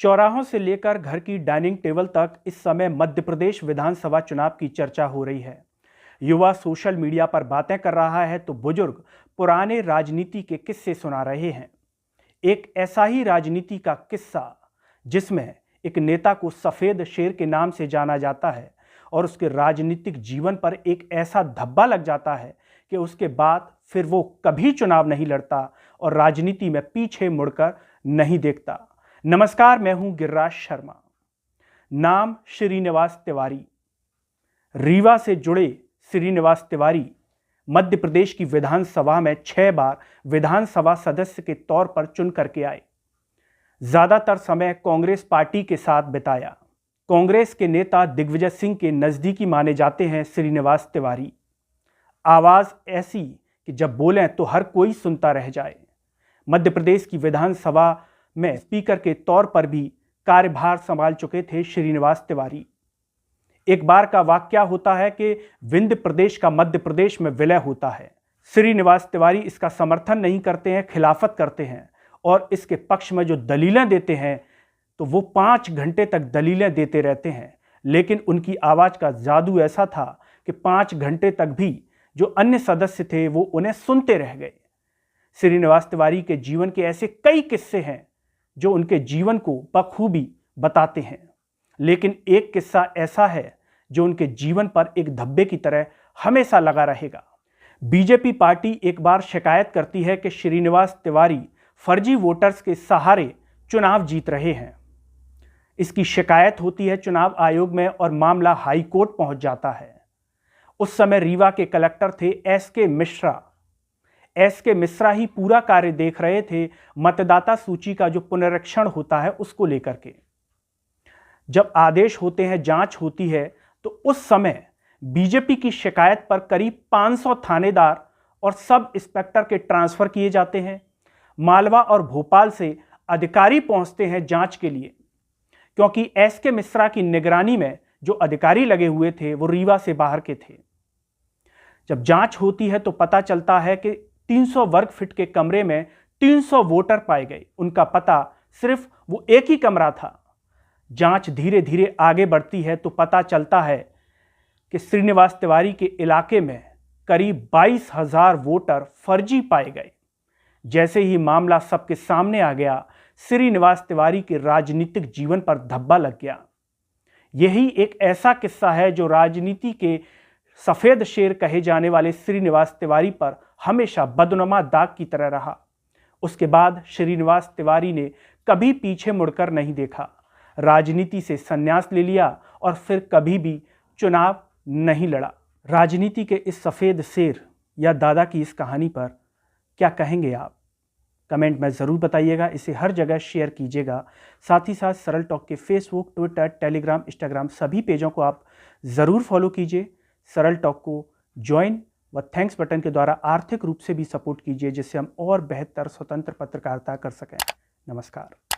चौराहों से लेकर घर की डाइनिंग टेबल तक इस समय मध्य प्रदेश विधानसभा चुनाव की चर्चा हो रही है। युवा सोशल मीडिया पर बातें कर रहा है तो बुजुर्ग पुराने राजनीति के किस्से सुना रहे हैं। एक ऐसा ही राजनीति का किस्सा जिसमें एक नेता को सफेद शेर के नाम से जाना जाता है और उसके राजनीतिक जीवन पर एक ऐसा धब्बा लग जाता है कि उसके बाद फिर वो कभी चुनाव नहीं लड़ता और राजनीति में पीछे मुड़कर नहीं देखता। नमस्कार, मैं हूं गिरिराज शर्मा। नाम श्रीनिवास तिवारी। रीवा से जुड़े श्रीनिवास तिवारी मध्य प्रदेश की विधानसभा में 6 बार विधानसभा सदस्य के तौर पर चुन करके आए। ज्यादातर समय कांग्रेस पार्टी के साथ बिताया। कांग्रेस के नेता दिग्विजय सिंह के नजदीकी माने जाते हैं श्रीनिवास तिवारी। आवाज ऐसी कि जब बोलें तो हर कोई सुनता रह जाए। मध्य प्रदेश की विधानसभा में स्पीकर के तौर पर भी कार्यभार संभाल चुके थे श्रीनिवास तिवारी। एक बार का वाकया होता है कि विंध्य प्रदेश का मध्य प्रदेश में विलय होता है। श्रीनिवास तिवारी इसका समर्थन नहीं करते हैं, खिलाफत करते हैं और इसके पक्ष में जो दलीलें देते हैं तो वो 5 घंटे तक दलीलें देते रहते हैं। लेकिन उनकी आवाज का जादू ऐसा था कि 5 घंटे तक भी जो अन्य सदस्य थे वो उन्हें सुनते रह गए। श्रीनिवास तिवारी के जीवन के ऐसे कई किस्से हैं जो उनके जीवन को बखूबी बताते हैं, लेकिन एक किस्सा ऐसा है जो उनके जीवन पर एक धब्बे की तरह हमेशा लगा रहेगा। बीजेपी पार्टी एक बार शिकायत करती है कि श्रीनिवास तिवारी फर्जी वोटर्स के सहारे चुनाव जीत रहे हैं। इसकी शिकायत होती है चुनाव आयोग में और मामला हाई कोर्ट पहुंच जाता है। उस समय रीवा के कलेक्टर थे एसके मिश्रा। एसके मिश्रा ही पूरा कार्य देख रहे थे, मतदाता सूची का जो पुनरीक्षण होता है उसको लेकर के। जब आदेश होते हैं, जांच होती है, तो उस समय बीजेपी की शिकायत पर करीब 500 थानेदार और सब इंस्पेक्टर के ट्रांसफर किए जाते हैं। मालवा और भोपाल से अधिकारी पहुंचते हैं जांच के लिए, क्योंकि एसके मिश्रा की निगरानी में जो अधिकारी लगे हुए थे वो रीवा से बाहर के थे। जब जांच होती है तो पता चलता है कि 300 वर्ग फीट के कमरे में 300 वोटर पाए गए। उनका पता सिर्फ वो एक ही कमरा था। जांच धीरे धीरे आगे बढ़ती है तो पता चलता है कि श्रीनिवास तिवारी के इलाके में करीब 22,000 वोटर फर्जी पाए गए। जैसे ही मामला सबके सामने आ गया, श्रीनिवास तिवारी के राजनीतिक जीवन पर धब्बा लग गया। यही एक ऐसा किस्सा है जो राजनीति के सफेद शेर कहे जाने वाले श्रीनिवास तिवारी पर हमेशा बदनुमा दाग की तरह रहा। उसके बाद श्रीनिवास तिवारी ने कभी पीछे मुड़कर नहीं देखा, राजनीति से संन्यास ले लिया और फिर कभी भी चुनाव नहीं लड़ा। राजनीति के इस सफेद शेर या दादा की इस कहानी पर क्या कहेंगे आप? कमेंट में ज़रूर बताइएगा। इसे हर जगह शेयर कीजिएगा। साथ ही साथ सरल टॉक के फेसबुक, ट्विटर, टेलीग्राम, इंस्टाग्राम सभी पेजों को आप ज़रूर फॉलो कीजिए। सरल टॉक को ज्वाइन व थैंक्स बटन के द्वारा आर्थिक रूप से भी सपोर्ट कीजिए, जिससे हम और बेहतर स्वतंत्र पत्रकारिता कर सकें। नमस्कार।